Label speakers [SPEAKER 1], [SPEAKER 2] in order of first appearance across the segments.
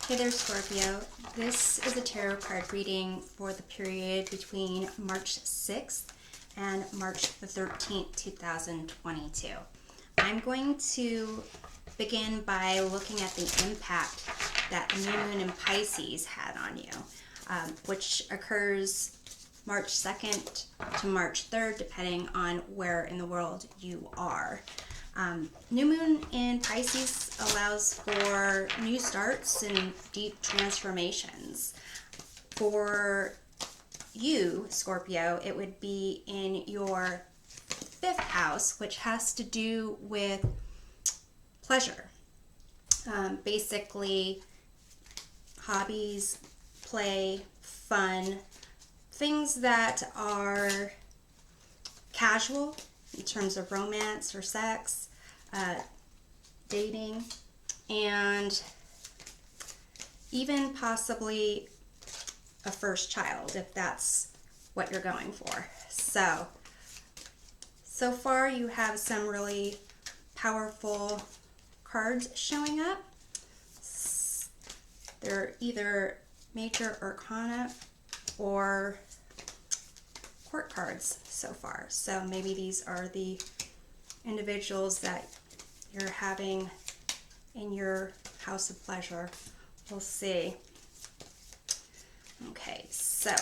[SPEAKER 1] Hey there, Scorpio. This is a tarot card reading for the period between March 6th and March the 13th, 2022. I'm going to begin by looking at the impact that the new moon in Pisces had on you, which occurs March 2nd to March 3rd, depending on where in the world you are. New moon in Pisces allows for new starts and deep transformations. For you, Scorpio, it would be in your 5th house, which has to do with pleasure. Basically, hobbies, play, fun, things that are casual in terms of romance or sex, dating, and even possibly a first child if that's what you're going for. So far you have some really powerful cards showing up. They're either major arcana or court cards so far. So maybe these are the individuals that you're having in your house of pleasure. We'll see. Okay, so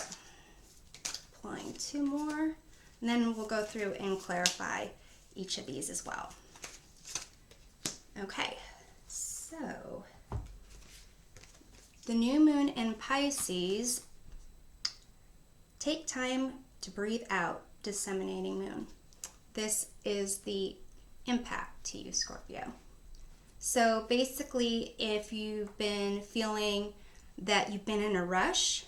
[SPEAKER 1] pulling 2 more, and then we'll go through and clarify each of these as well. Okay, so the new moon in Pisces, take time to breathe out, disseminating moon. This is the impact to you, Scorpio. So basically, if you've been feeling that you've been in a rush,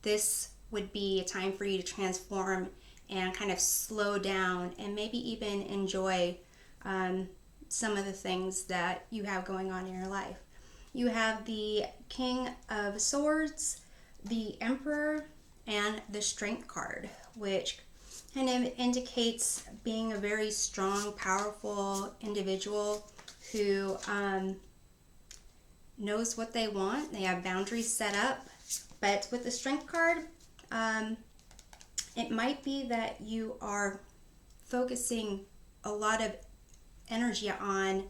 [SPEAKER 1] this would be a time for you to transform and kind of slow down and maybe even enjoy some of the things that you have going on in your life. You have the King of Swords, the Emperor, and the Strength card, which kind of indicates being a very strong, powerful individual who knows what they want. They have boundaries set up. But with the Strength card, it might be that you are focusing a lot of energy on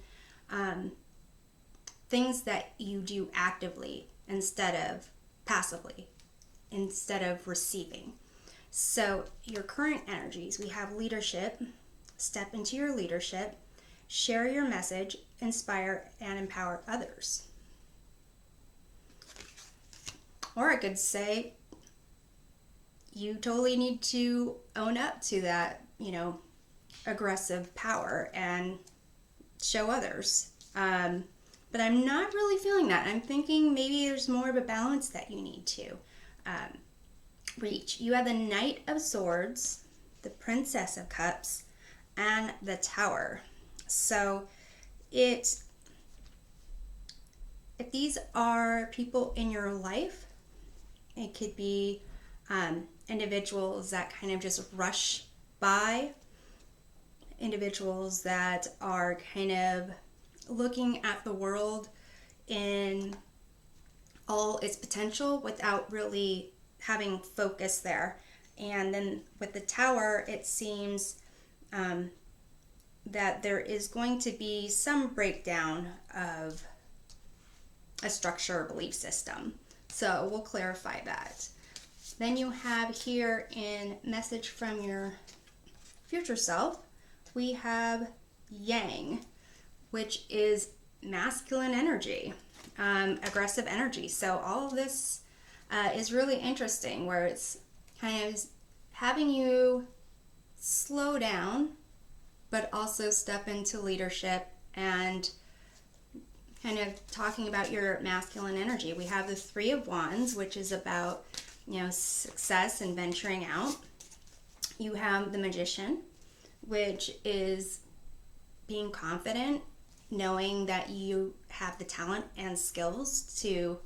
[SPEAKER 1] things that you do actively instead of passively, instead of receiving. So your current energies, we have leadership. Step into your leadership, share your message, inspire and empower others. Or I could say you totally need to own up to that, aggressive power and show others. But I'm not really feeling that. I'm thinking maybe there's more of a balance that you need to reach. You have the Knight of Swords, the Princess of Cups, and the Tower. So if these are people in your life, it could be individuals that kind of just rush by, individuals that are kind of looking at the world in all its potential without really having focus there. And then with the Tower, it seems that there is going to be some breakdown of a structure or belief system. So we'll clarify that. Then you have here in Message from Your Future Self, we have Yang, which is masculine energy, aggressive energy. So all of this is really interesting, where it's kind of having you slow down, but also step into leadership and kind of talking about your masculine energy. We have the 3 of Wands, which is about, success and venturing out. You have the Magician, which is being confident, knowing that you have the talent and skills to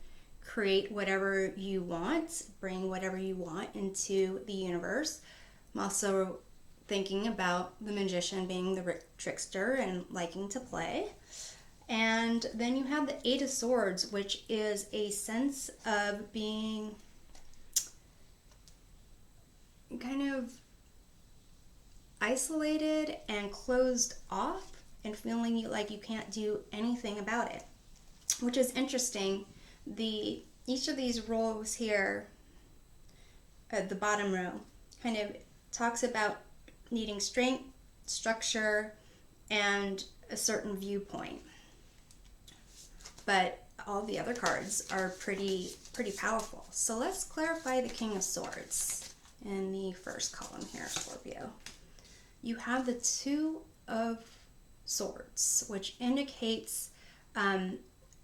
[SPEAKER 1] create whatever you want, bring whatever you want into the universe. I'm also thinking about the Magician being the trickster and liking to play. And then you have the Eight of Swords, which is a sense of being kind of isolated and closed off and feeling like you can't do anything about it, which is interesting. Each of these rows here at the bottom row kind of talks about needing strength, structure, and a certain viewpoint. But all the other cards are pretty powerful. So let's clarify the King of Swords in the first column here, Scorpio. You have the Two of Swords, which indicates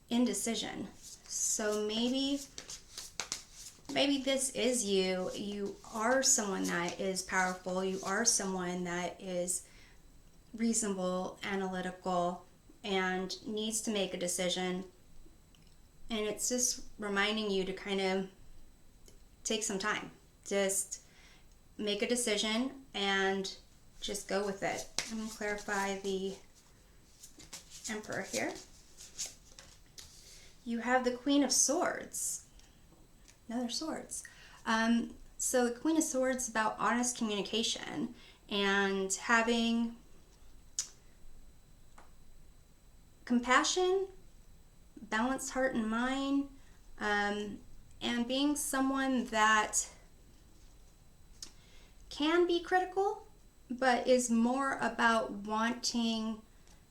[SPEAKER 1] indecision. So maybe this is you. You are someone that is powerful. You are someone that is reasonable, analytical, and needs to make a decision. And it's just reminding you to kind of take some time. Just make a decision and just go with it. I'm going to clarify the Emperor here. You have the Queen of Swords. Another swords. So the Queen of Swords is about honest communication and having compassion, balanced heart and mind, and being someone that can be critical, but is more about wanting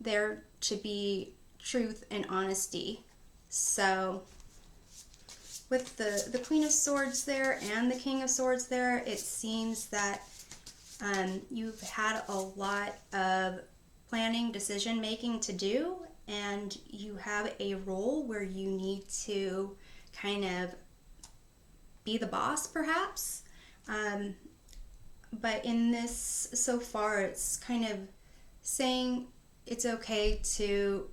[SPEAKER 1] there to be truth and honesty. So with the Queen of Swords there and the King of Swords there, it seems that you've had a lot of planning, decision making to do, and you have a role where you need to kind of be the boss, perhaps. But in this, so far, it's kind of saying it's okay to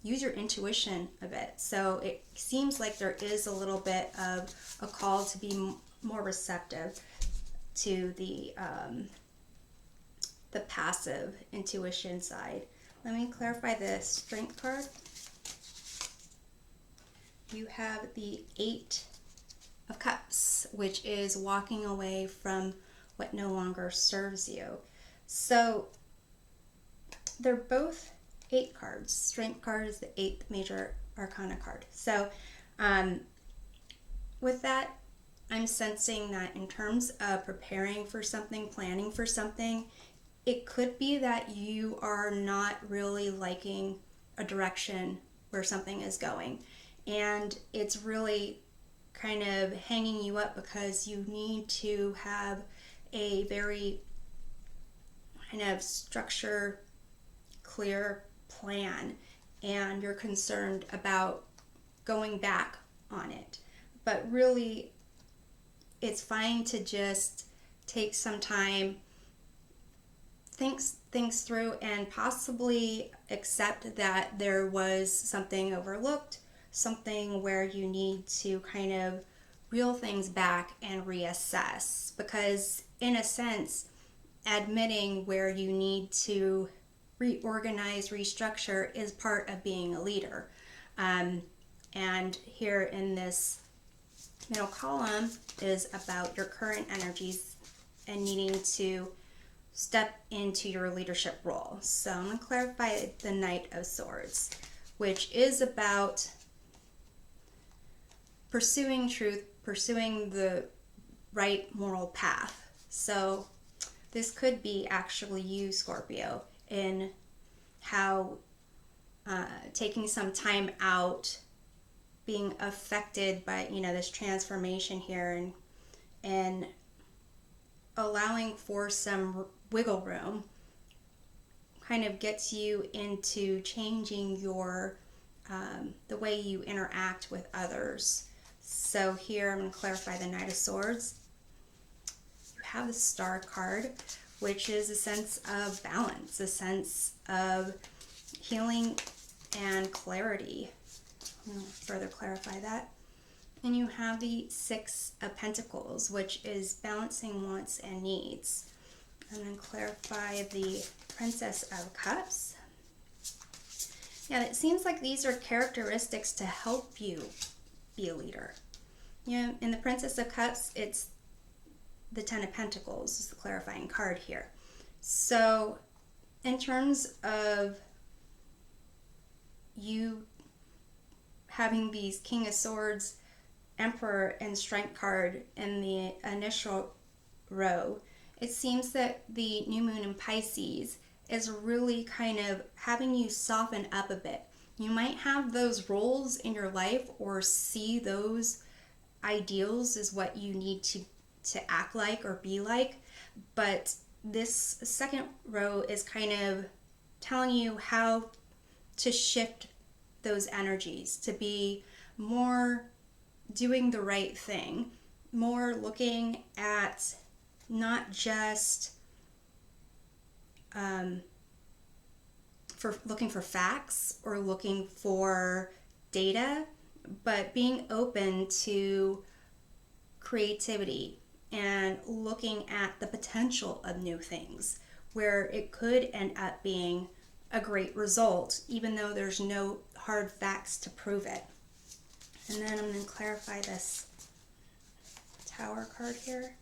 [SPEAKER 1] use your intuition a bit. So it seems like there is a little bit of a call to be more receptive to the passive intuition side. Let me clarify the Strength card. You have the Eight of Cups, which is walking away from what no longer serves you. So they're both 8 cards. Strength card is the 8th major arcana card. So with that, I'm sensing that in terms of preparing for something, planning for something, it could be that you are not really liking a direction where something is going. And it's really kind of hanging you up because you need to have a very kind of structure, clear plan, and you're concerned about going back on it. But really, it's fine to just take some time, think things through, and possibly accept that there was something overlooked, something where you need to kind of reel things back and reassess. Because in a sense, admitting where you need to reorganize, restructure is part of being a leader. And here in this middle column is about your current energies and needing to step into your leadership role. So I'm going to clarify the Knight of Swords, which is about pursuing truth, pursuing the right moral path. So this could be actually you, Scorpio, in how taking some time out, being affected by, this transformation here, and allowing for some wiggle room kind of gets you into changing your the way you interact with others. So here I'm going to clarify the Knight of Swords. You have the Star card, which is a sense of balance, a sense of healing and clarity. I'll further clarify that. And you have the Six of Pentacles, which is balancing wants and needs. And then clarify the Princess of Cups. Yeah, it seems like these are characteristics to help you be a leader. Yeah, in the Princess of Cups, it's the Ten of Pentacles is the clarifying card here. So in terms of you having these King of Swords, Emperor, and Strength card in the initial row, it seems that the new moon in Pisces is really kind of having you soften up a bit. You might have those roles in your life or see those ideals as what you need to act like or be like, but this second row is kind of telling you how to shift those energies to be more doing the right thing, more looking at not just for looking for facts or looking for data, but being open to creativity and looking at the potential of new things where it could end up being a great result, even though there's no hard facts to prove it. And then I'm going to clarify this Tower card here.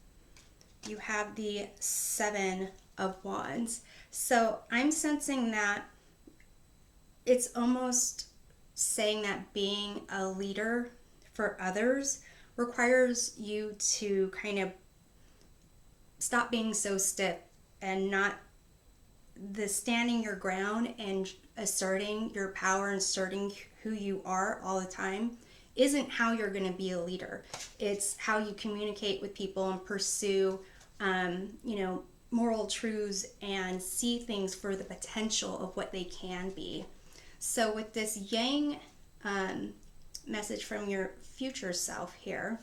[SPEAKER 1] You have the Seven of Wands. So I'm sensing that it's almost saying that being a leader for others requires you to kind of stop being so stiff and not the standing your ground and asserting your power and asserting who you are all the time isn't how you're going to be a leader. It's how you communicate with people and pursue moral truths and see things for the potential of what they can be. So with this Yang message from your future self here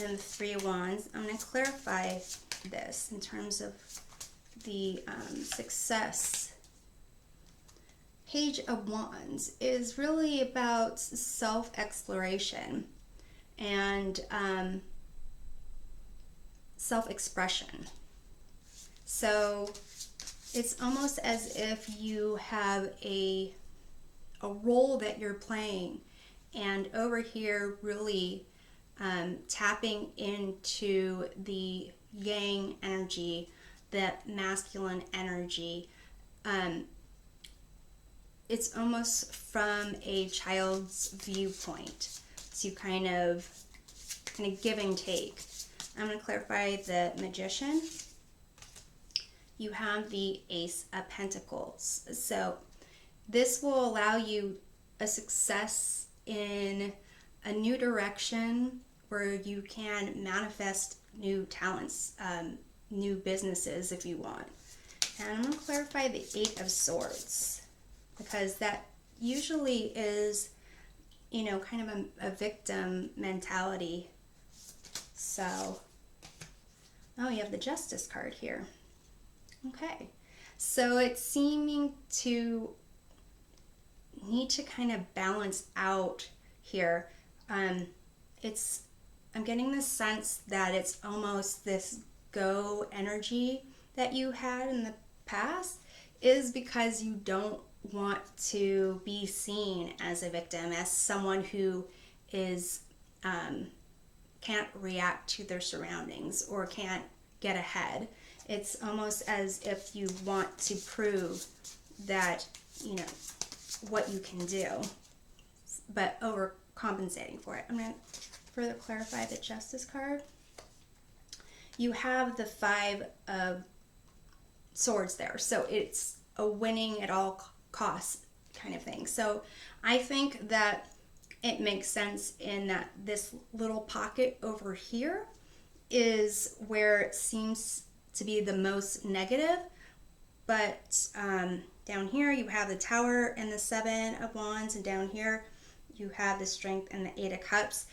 [SPEAKER 1] and the Three of Wands, I'm going to clarify this in terms of the success. Page of Wands is really about self-exploration and self-expression. So it's almost as if you have a role that you're playing, and over here really tapping into the Yang energy, that masculine energy. It's almost from a child's viewpoint to kind of give and take. I'm going to clarify the Magician. You have the Ace of Pentacles. So this will allow you a success in a new direction where you can manifest new talents, new businesses if you want. And I'm going to clarify the Eight of Swords, because that usually is, kind of a victim mentality. So, oh, you have the Justice card here. Okay, so it's seeming to need to kind of balance out here. I'm getting the sense that it's almost this go energy that you had in the past is because you don't want to be seen as a victim, as someone who is can't react to their surroundings or can't get ahead. It's almost as if you want to prove that what you can do, but overcompensating for it. I'm going to further clarify the Justice card. You have the Five of Swords there, so it's a winning at all costs kind of thing. So I think that it makes sense in that this little pocket over here is where it seems to be the most negative, but down here you have the Tower and the Seven of Wands, and down here you have the Strength and the Eight of Cups.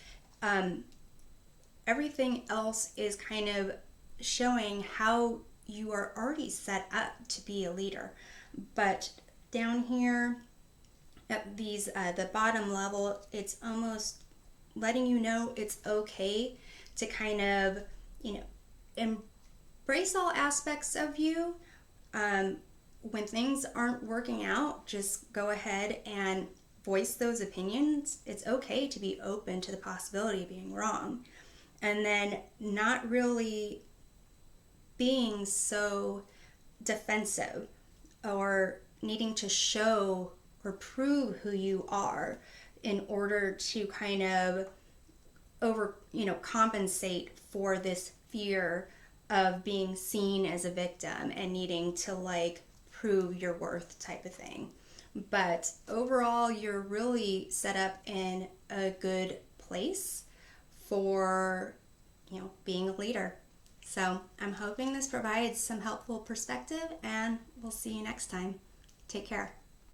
[SPEAKER 1] Everything else is kind of showing how you are already set up to be a leader, but down here at these the bottom level, it's almost letting you know it's okay to kind of embrace all aspects of you, when things aren't working out, just go ahead and voice those opinions. It's okay to be open to the possibility of being wrong. And then not really being so defensive or needing to show or prove who you are in order to kind of compensate for this fear of being seen as a victim and needing to like prove your worth type of thing. But overall, you're really set up in a good place for, being a leader. So I'm hoping this provides some helpful perspective, and we'll see you next time. Take care.